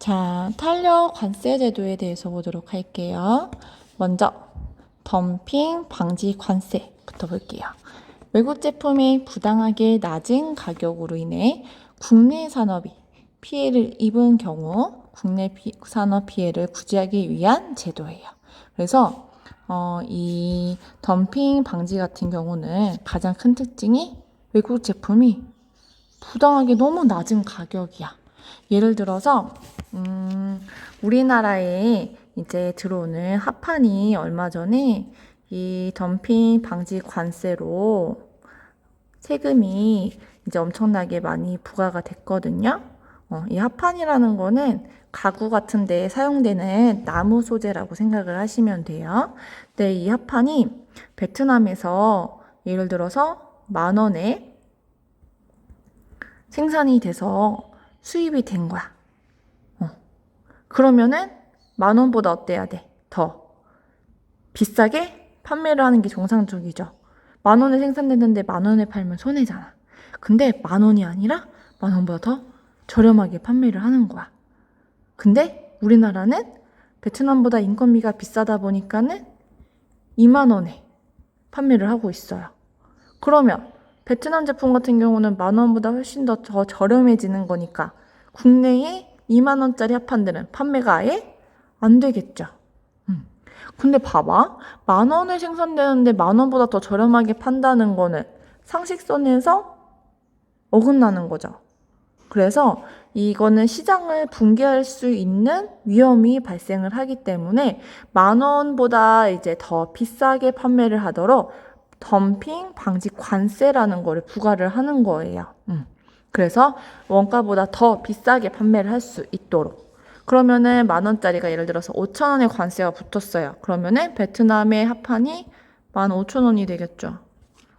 자, 탄력 관세 제도에 대해서 보도록 할게요. 먼저 덤핑 방지 관세부터 볼게요. 외국 제품이 부당하게 낮은 가격으로 인해 국내 산업이 피해를 입은 경우 국내 산업 피해를 구제하기 위한 제도예요. 그래서 이 덤핑 방지 같은 경우는 가장 큰 특징이 외국 제품이 부당하게 너무 낮은 가격이야. 예를 들어서 우리나라에 이제 들어오는 합판이 얼마 전에 이 덤핑 방지 관세로 세금이 이제 엄청나게 많이 부과가 됐거든요. 이 합판이라는 거는 가구 같은 데 사용되는 나무 소재라고 생각을 하시면 돼요. 근데 이 합판이 베트남에서 예를 들어서 10,000원에 생산이 돼서 수입이 된 거야. 그러면은 10,000원보다 어때야 돼? 더 비싸게 판매를 하는 게 정상적이죠. 10,000원에 생산됐는데 10,000원에 팔면 손해잖아. 근데 10,000원이 아니라 10,000원보다 더 저렴하게 판매를 하는 거야. 근데 우리나라는 베트남보다 인건비가 비싸다 보니까는 20,000원에 판매를 하고 있어요. 그러면 베트남 제품 같은 경우는 10,000원보다 훨씬 더 저렴해지는 거니까 국내에 20,000원짜리 합판들은 판매가 아예 안 되겠죠. 근데 봐봐. 10,000원에 생산되는데 10,000원보다 더 저렴하게 판다는 거는 상식선에서 어긋나는 거죠. 그래서 이거는 시장을 붕괴할 수 있는 위험이 발생을 하기 때문에 10,000원보다 이제 더 비싸게 판매를 하도록 덤핑 방지 관세라는 거를 부과를 하는 거예요. 그래서 원가보다 더 비싸게 판매를 할 수 있도록. 그러면은 10,000원짜리가 예를 들어서 5,000원의 관세가 붙었어요. 그러면은 베트남의 합판이 15,000원이 되겠죠.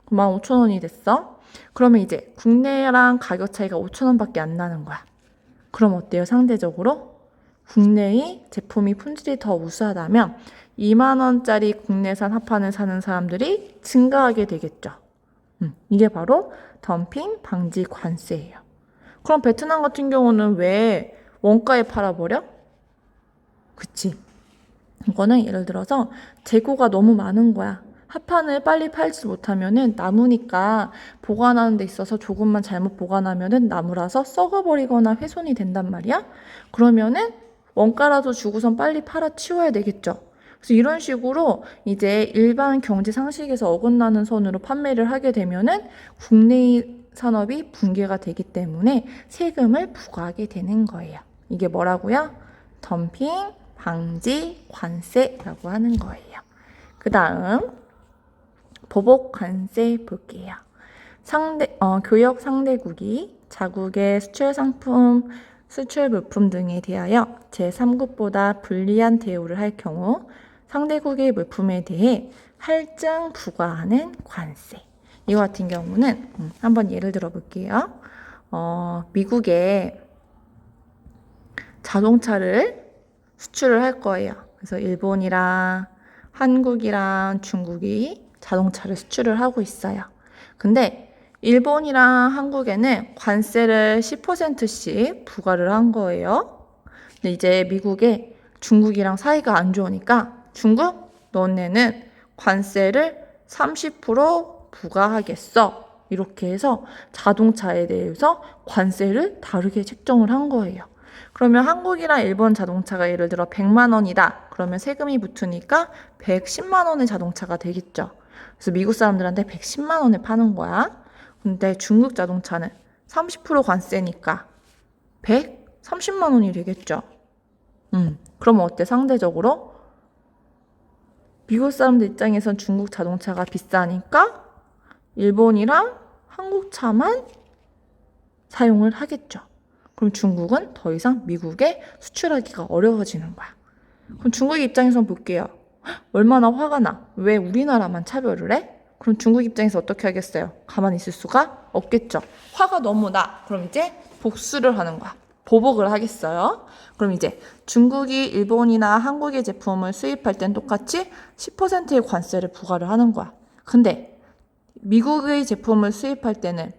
15,000원이 됐어. 그러면 이제 국내랑 가격 차이가 5,000원밖에 안 나는 거야. 그럼 어때요? 상대적으로 국내의 제품이 품질이 더 우수하다면 20,000원짜리 국내산 합판을 사는 사람들이 증가하게 되겠죠. 이게 바로 덤핑 방지 관세예요. 그럼 베트남 같은 경우는 왜 원가에 팔아버려? 그치. 이거는 예를 들어서 재고가 너무 많은 거야. 합판을 빨리 팔지 못하면은 나무니까 보관하는 데 있어서 조금만 잘못 보관하면은 나무라서 썩어버리거나 훼손이 된단 말이야. 그러면은 원가라도 주고선 빨리 팔아 치워야 되겠죠. 그래서 이런 식으로 이제 일반 경제 상식에서 어긋나는 선으로 판매를 하게 되면은 국내 산업이 붕괴가 되기 때문에 세금을 부과하게 되는 거예요. 이게 뭐라고요? 덤핑 방지 관세라고 하는 거예요. 그 다음 보복 관세 볼게요. 교역 상대국이 자국의 수출 상품, 수출 물품 등에 대하여 제3국보다 불리한 대우를 할 경우 상대국의 물품에 대해 할증 부과하는 관세. 이거 같은 경우는 한번 예를 들어 볼게요. 미국에 자동차를 수출을 할 거예요. 그래서 일본이랑 한국이랑 중국이 자동차를 수출을 하고 있어요. 근데 일본이랑 한국에는 관세를 10%씩 부과를 한 거예요. 근데 이제 미국에 중국이랑 사이가 안 좋으니까 중국, 너네는 관세를 30% 부과하겠어. 이렇게 해서 자동차에 대해서 관세를 다르게 책정을 한 거예요. 그러면 한국이랑 일본 자동차가 예를 들어 100만 원이다. 그러면 세금이 붙으니까 110만 원의 자동차가 되겠죠. 그래서 미국 사람들한테 110만 원에 파는 거야. 근데 중국 자동차는 30% 관세니까 130만 원이 되겠죠. 그러면 어때? 상대적으로 미국 사람들 입장에선 중국 자동차가 비싸니까 일본이랑 한국 차만 사용을 하겠죠. 그럼 중국은 더 이상 미국에 수출하기가 어려워지는 거야. 그럼 중국 입장에선 볼게요. 얼마나 화가 나? 왜 우리나라만 차별을 해? 그럼 중국 입장에서 어떻게 하겠어요? 가만히 있을 수가 없겠죠. 화가 너무 나. 그럼 이제 복수를 하는 거야. 보복을 하겠어요. 그럼 이제 중국이 일본이나 한국의 제품을 수입할 땐 똑같이 10%의 관세를 부과를 하는 거야. 근데 미국의 제품을 수입할 때는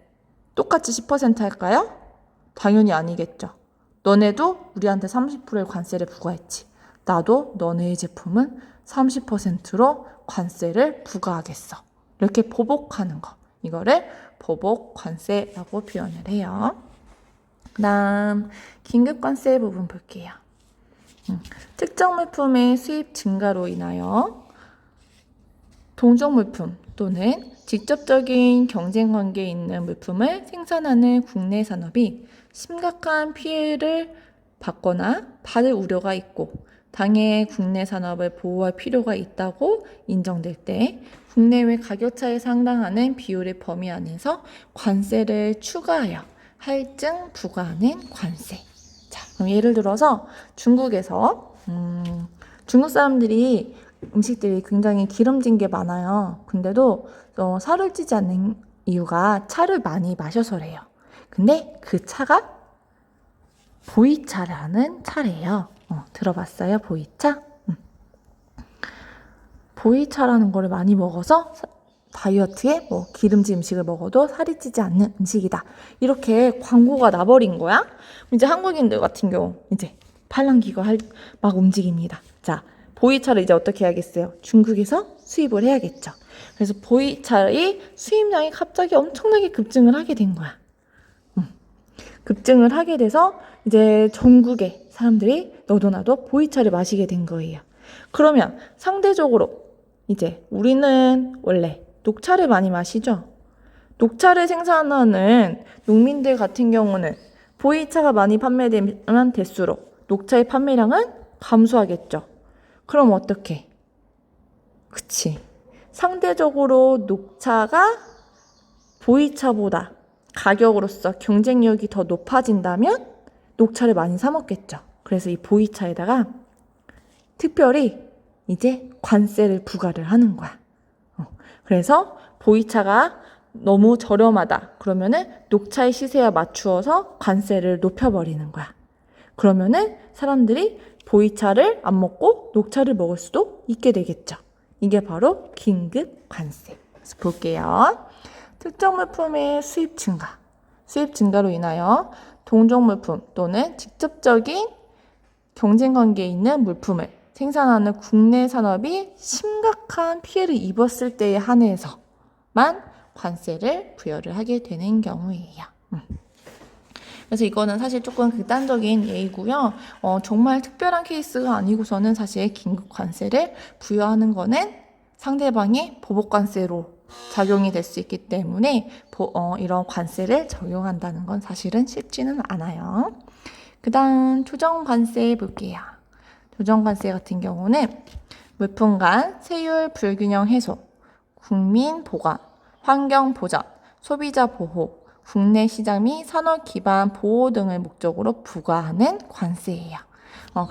똑같이 10% 할까요? 당연히 아니겠죠. 너네도 우리한테 30%의 관세를 부과했지. 나도 너네의 제품은 30%로 관세를 부과하겠어. 이렇게 보복하는 거. 이거를 보복 관세라고 표현을 해요. 그다음 긴급 관세 부분 볼게요. 특정 물품의 수입 증가로 인하여 동종 물품 또는 직접적인 경쟁 관계에 있는 물품을 생산하는 국내 산업이 심각한 피해를 받거나 받을 우려가 있고 당해 국내 산업을 보호할 필요가 있다고 인정될 때 국내외 가격차에 상당하는 비율의 범위 안에서 관세를 추가하여 할증 부과하는 관세. 자, 그럼 예를 들어서 중국에서 중국 사람들이 음식들이 굉장히 기름진 게 많아요. 근데도 살을 찌지 않는 이유가 차를 많이 마셔서래요. 근데 그 차가 보이차라는 차래요. 들어봤어요? 보이차? 보이차라는 거를 많이 먹어서 다이어트에 뭐 기름진 음식을 먹어도 살이 찌지 않는 음식이다. 이렇게 광고가 나버린 거야. 이제 한국인들 같은 경우 이제 팔랑귀가 막 움직입니다. 자, 보이차를 이제 어떻게 해야겠어요? 중국에서 수입을 해야겠죠. 그래서 보이차의 수입량이 갑자기 엄청나게 급증을 하게 된 거야. 급증을 하게 돼서 이제 전국의 사람들이 너도 나도 보이차를 마시게 된 거예요. 그러면 상대적으로 이제 우리는 원래 녹차를 많이 마시죠. 녹차를 생산하는 농민들 같은 경우는 보이차가 많이 판매되면 될수록 녹차의 판매량은 감소하겠죠. 그럼 어떡해? 그치. 상대적으로 녹차가 보이차보다 가격으로서 경쟁력이 더 높아진다면 녹차를 많이 사 먹겠죠. 그래서 이 보이차에다가 특별히 이제 관세를 부과를 하는 거야. 그래서 보이차가 너무 저렴하다. 그러면은 녹차의 시세에 맞추어서 관세를 높여버리는 거야. 그러면은 사람들이 보이차를 안 먹고 녹차를 먹을 수도 있게 되겠죠. 이게 바로 긴급 관세. 그래서 볼게요. 특정 물품의 수입 증가. 수입 증가로 인하여 동종 물품 또는 직접적인 경쟁 관계에 있는 물품을 생산하는 국내 산업이 심각한 피해를 입었을 때에 한해서만 관세를 부여를 하게 되는 경우예요. 그래서 이거는 사실 조금 극단적인 예이고요. 정말 특별한 케이스가 아니고서는 사실 긴급 관세를 부여하는 거는 상대방이 보복 관세로 작용이 될 수 있기 때문에 이런 관세를 적용한다는 건 사실은 쉽지는 않아요. 그 다음 조정 관세 볼게요. 조정 관세 같은 경우는 물품 간 세율 불균형 해소, 국민 보건, 환경 보전, 소비자 보호, 국내 시장 및 산업 기반 보호 등을 목적으로 부과하는 관세예요.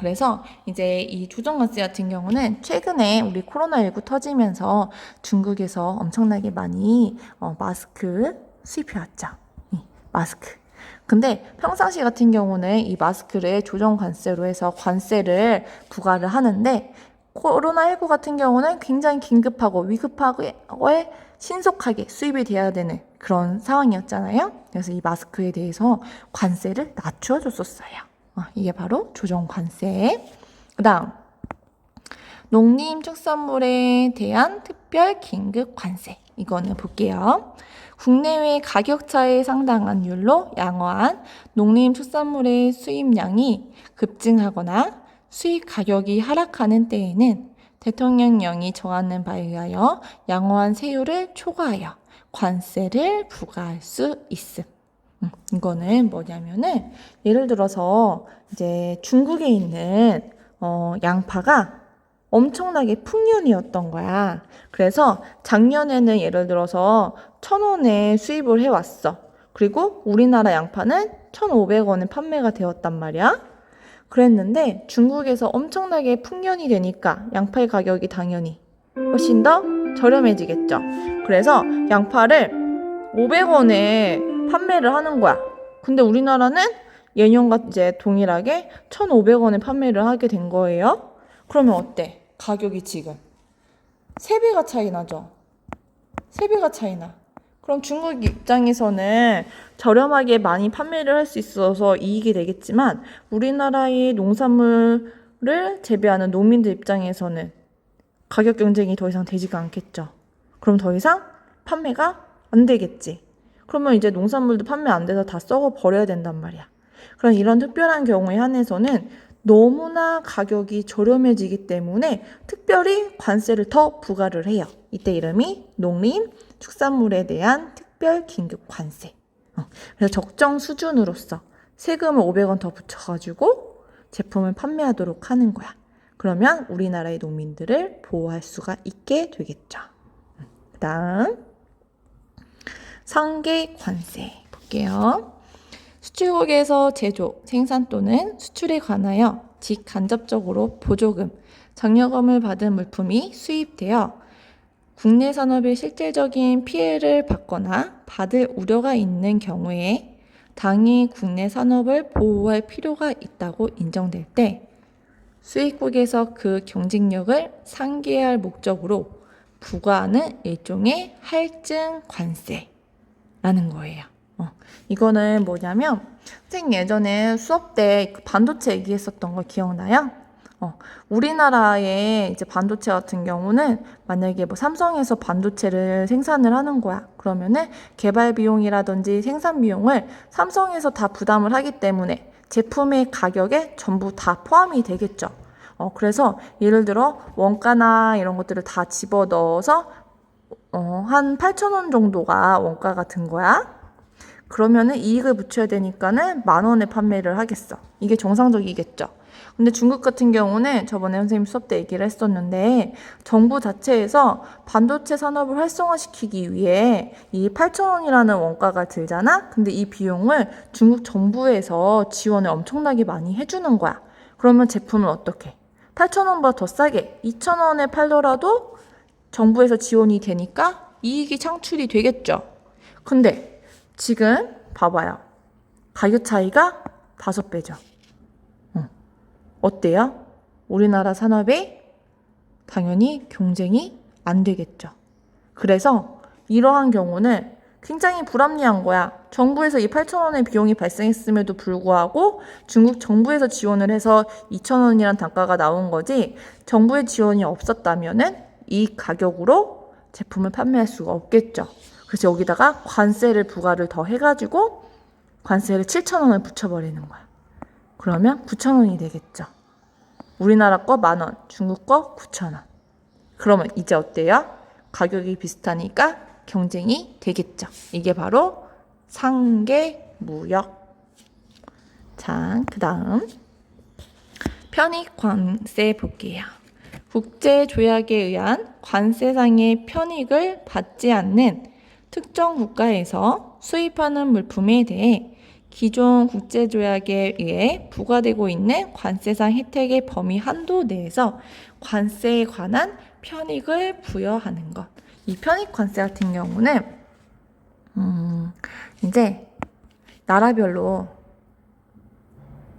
그래서 이제 이 조정 관세 같은 경우는 최근에 우리 코로나19 터지면서 중국에서 엄청나게 많이 마스크 수입해왔죠. 마스크. 근데 평상시 같은 경우는 이 마스크를 조정 관세로 해서 관세를 부과를 하는데 코로나19 같은 경우는 굉장히 긴급하고 위급하게 신속하게 수입이 돼야 되는 그런 상황이었잖아요. 그래서 이 마스크에 대해서 관세를 낮춰 줬었어요. 이게 바로 조정 관세. 그 다음 농림축산물에 대한 특별 긴급 관세. 이거는 볼게요. 국내외 가격차에 상당한 율로 양호한 농림축산물의 수입량이 급증하거나 수입 가격이 하락하는 때에는 대통령령이 정하는 바에 의하여 양호한 세율을 초과하여 관세를 부과할 수 있음. 이거는 뭐냐면은 예를 들어서 이제 중국에 있는 양파가 엄청나게 풍년이었던 거야. 그래서 작년에는 예를 들어서 1,000원에 수입을 해왔어. 그리고 우리나라 양파는 1,500원에 판매가 되었단 말이야. 그랬는데 중국에서 엄청나게 풍년이 되니까 양파의 가격이 당연히 훨씬 더 저렴해지겠죠. 그래서 양파를 500원에 판매를 하는 거야. 근데 우리나라는 예년과 이제 동일하게 1,500원에 판매를 하게 된 거예요. 그러면 어때? 가격이 지금 3배가 차이 나죠? 3배가 차이 나. 그럼 중국 입장에서는 저렴하게 많이 판매를 할 수 있어서 이익이 되겠지만 우리나라의 농산물을 재배하는 농민들 입장에서는 가격 경쟁이 더 이상 되지가 않겠죠. 그럼 더 이상 판매가 안 되겠지. 그러면 이제 농산물도 판매 안 돼서 다 썩어 버려야 된단 말이야. 그럼 이런 특별한 경우에 한해서는 너무나 가격이 저렴해지기 때문에 특별히 관세를 더 부과를 해요. 이때 이름이 농림 축산물에 대한 특별 긴급 관세. 그래서 적정 수준으로서 세금을 500원 더 붙여가지고 제품을 판매하도록 하는 거야. 그러면 우리나라의 농민들을 보호할 수가 있게 되겠죠. 그 다음 상계 관세 볼게요. 수출국에서 제조, 생산 또는 수출에 관하여 직간접적으로 보조금, 장려금을 받은 물품이 수입되어 국내 산업에 실질적인 피해를 받거나 받을 우려가 있는 경우에 당이 국내 산업을 보호할 필요가 있다고 인정될 때 수입국에서 그 경쟁력을 상기할 목적으로 부과하는 일종의 할증 관세라는 거예요. 이거는 뭐냐면 선생님 예전에 수업 때 반도체 얘기했었던 거 기억나요? 우리나라의 이제 반도체 같은 경우는 만약에 뭐 삼성에서 반도체를 생산을 하는 거야. 그러면은 개발 비용이라든지 생산 비용을 삼성에서 다 부담을 하기 때문에 제품의 가격에 전부 다 포함이 되겠죠. 그래서 예를 들어 원가나 이런 것들을 다 집어 넣어서 한 8,000원 정도가 원가가 든 거야. 그러면은 이익을 붙여야 되니까는 10,000원에 판매를 하겠어. 이게 정상적이겠죠. 근데 중국 같은 경우는 저번에 선생님 수업 때 얘기를 했었는데 정부 자체에서 반도체 산업을 활성화시키기 위해 이 8,000원이라는 원가가 들잖아? 근데 이 비용을 중국 정부에서 지원을 엄청나게 많이 해주는 거야. 그러면 제품을 어떻게? 8,000원보다 더 싸게 2,000원에 팔더라도 정부에서 지원이 되니까 이익이 창출이 되겠죠. 근데 지금 봐봐요. 가격 차이가 5배죠. 어때요? 우리나라 산업이 당연히 경쟁이 안 되겠죠. 그래서 이러한 경우는 굉장히 불합리한 거야. 정부에서 이 8,000원의 비용이 발생했음에도 불구하고 중국 정부에서 지원을 해서 2,000원이란 단가가 나온 거지 정부의 지원이 없었다면은 이 가격으로 제품을 판매할 수가 없겠죠. 그래서 여기다가 관세를 부과를 더 해가지고 관세를 7,000원을 붙여버리는 거야. 그러면 9,000원이 되겠죠. 우리나라 거 10,000원, 중국 거 9,000원. 그러면 이제 어때요? 가격이 비슷하니까 경쟁이 되겠죠. 이게 바로 상계무역. 자, 그 다음 편익관세 볼게요. 국제조약에 의한 관세상의 편익을 받지 않는 특정 국가에서 수입하는 물품에 대해 기존 국제조약에 의해 부과되고 있는 관세상 혜택의 범위 한도 내에서 관세에 관한 편익을 부여하는 것. 이 편익 관세 같은 경우는 이제 나라별로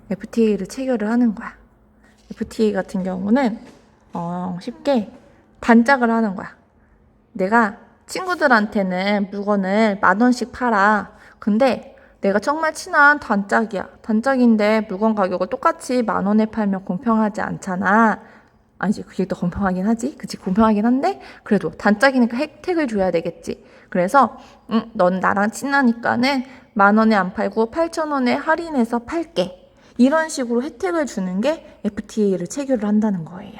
FTA를 체결을 하는 거야. FTA 같은 경우는 쉽게 단짝을 하는 거야. 내가 친구들한테는 물건을 10,000원씩 팔아. 근데 내가 정말 친한 단짝이야. 단짝인데 물건 가격을 똑같이 10,000원에 팔면 공평하지 않잖아. 아니지, 그게 더 공평하긴 하지. 그치, 공평하긴 한데 그래도 단짝이니까 혜택을 줘야 되겠지. 그래서 넌 나랑 친하니까는 10,000원에 안 팔고 8,000원에 할인해서 팔게. 이런 식으로 혜택을 주는 게 FTA를 체결을 한다는 거예요.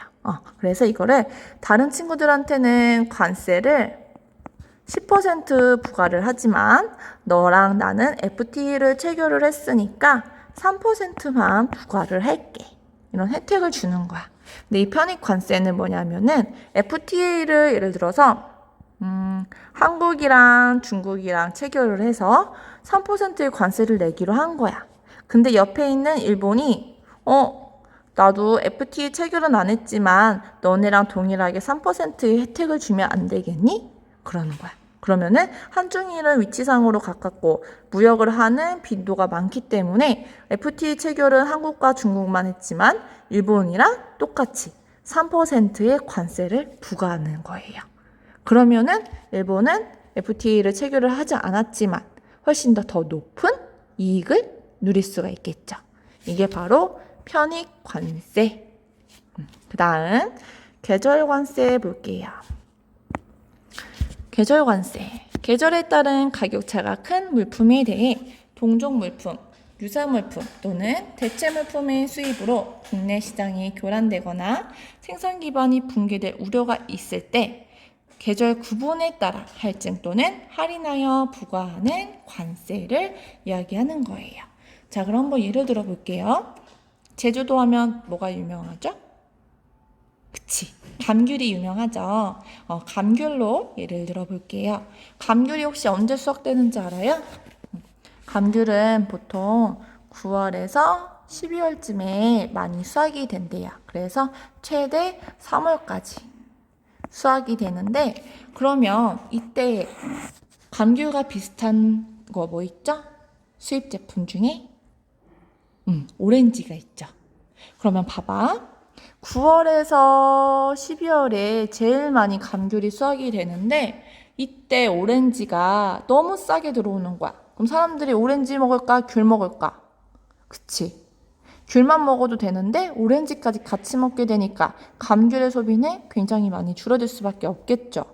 그래서 이거를 다른 친구들한테는 관세를 10% 부과를 하지만 너랑 나는 FTA를 체결을 했으니까 3%만 부과를 할게. 이런 혜택을 주는 거야. 근데 이 편익 관세는 뭐냐면은 FTA를 예를 들어서 한국이랑 중국이랑 체결을 해서 3%의 관세를 내기로 한 거야. 근데 옆에 있는 일본이 나도 FTA 체결은 안 했지만 너네랑 동일하게 3%의 혜택을 주면 안 되겠니? 그러는 거야. 그러면은 한중일은 위치상으로 가깝고 무역을 하는 빈도가 많기 때문에 FTA 체결은 한국과 중국만 했지만 일본이랑 똑같이 3%의 관세를 부과하는 거예요. 그러면은 일본은 FTA를 체결을 하지 않았지만 훨씬 더 높은 이익을 누릴 수가 있겠죠. 이게 바로 편익 관세. 그 다음 계절 관세 볼게요. 계절 관세. 계절에 따른 가격차가 큰 물품에 대해 동종 물품, 유사 물품 또는 대체 물품의 수입으로 국내 시장이 교란되거나 생산 기반이 붕괴될 우려가 있을 때 계절 구분에 따라 할증 또는 할인하여 부과하는 관세를 이야기하는 거예요. 자, 그럼 한번 예를 들어 볼게요. 제주도 하면 뭐가 유명하죠? 그치, 감귤이 유명하죠. 감귤로 예를 들어 볼게요. 감귤이 혹시 언제 수확되는지 알아요? 감귤은 보통 9월에서 12월쯤에 많이 수확이 된대요. 그래서 최대 3월까지 수확이 되는데, 그러면 이때 감귤과 비슷한 거 뭐 있죠? 수입 제품 중에 오렌지가 있죠. 그러면 봐봐. 9월에서 12월에 제일 많이 감귤이 수확이 되는데 이때 오렌지가 너무 싸게 들어오는 거야. 그럼 사람들이 오렌지 먹을까? 귤 먹을까? 그치? 귤만 먹어도 되는데 오렌지까지 같이 먹게 되니까 감귤의 소비는 굉장히 많이 줄어들 수밖에 없겠죠.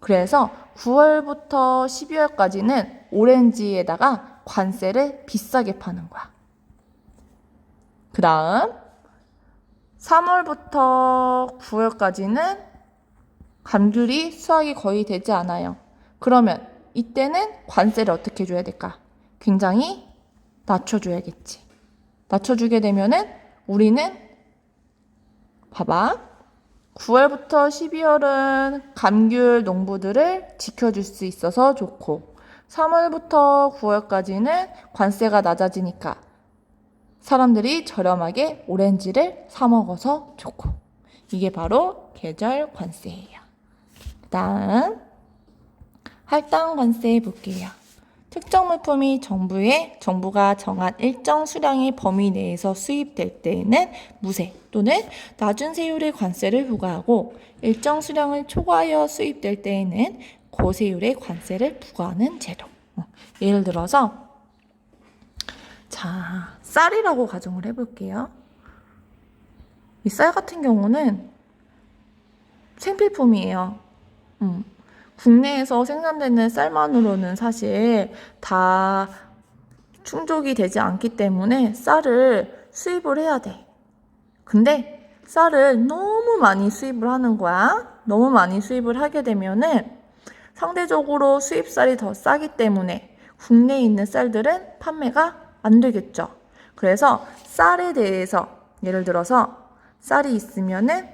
그래서 9월부터 12월까지는 오렌지에다가 관세를 비싸게 파는 거야. 그 다음 3월부터 9월까지는 감귤이 수확이 거의 되지 않아요. 그러면 이때는 관세를 어떻게 줘야 될까? 굉장히 낮춰줘야겠지. 낮춰주게 되면은 우리는 봐봐. 9월부터 12월은 감귤 농부들을 지켜줄 수 있어서 좋고 3월부터 9월까지는 관세가 낮아지니까 사람들이 저렴하게 오렌지를 사 먹어서 좋고, 이게 바로 계절 관세예요. 다음 할당 관세 볼게요. 특정 물품이 정부가 정한 일정 수량의 범위 내에서 수입될 때에는 무세 또는 낮은 세율의 관세를 부과하고 일정 수량을 초과하여 수입될 때에는 고세율의 관세를 부과하는 제도. 예를 들어서 자, 쌀이라고 가정을 해볼게요. 이 쌀 같은 경우는 생필품이에요. 국내에서 생산되는 쌀만으로는 사실 다 충족이 되지 않기 때문에 쌀을 수입을 해야 돼. 근데 쌀을 너무 많이 수입을 하는 거야. 너무 많이 수입을 하게 되면은 상대적으로 수입쌀이 더 싸기 때문에 국내에 있는 쌀들은 판매가 안 되겠죠. 그래서 쌀에 대해서 예를 들어서 쌀이 있으면은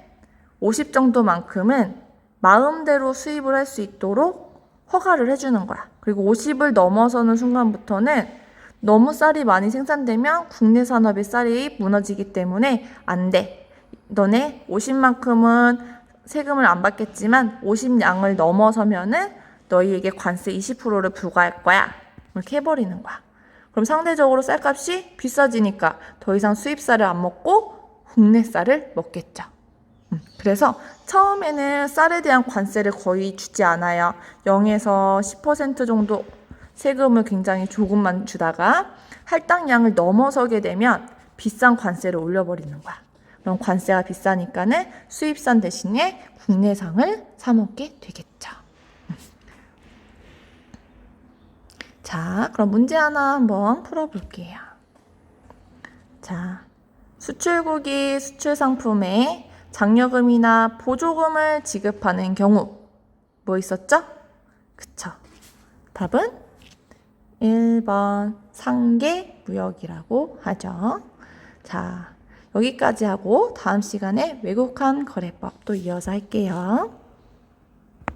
50 정도만큼은 마음대로 수입을 할 수 있도록 허가를 해주는 거야. 그리고 50을 넘어서는 순간부터는 너무 쌀이 많이 생산되면 국내 산업의 쌀이 무너지기 때문에 안 돼. 너네 50만큼은 세금을 안 받겠지만 50량을 넘어서면은 너희에게 관세 20%를 부과할 거야. 이렇게 해버리는 거야. 그럼 상대적으로 쌀값이 비싸지니까 더 이상 수입 쌀을 안 먹고 국내 쌀을 먹겠죠. 그래서 처음에는 쌀에 대한 관세를 거의 주지 않아요. 0에서 10% 정도 세금을 굉장히 조금만 주다가 할당량을 넘어서게 되면 비싼 관세를 올려버리는 거야. 그럼 관세가 비싸니까는 수입산 대신에 국내산을 사 먹게 되겠죠. 자, 그럼 문제 하나 한번 풀어볼게요. 자, 수출국이 수출 상품에 장려금이나 보조금을 지급하는 경우 뭐 있었죠? 그쵸? 답은 1번 상계 무역이라고 하죠. 자, 여기까지 하고 다음 시간에 외국환 거래법 또 이어서 할게요.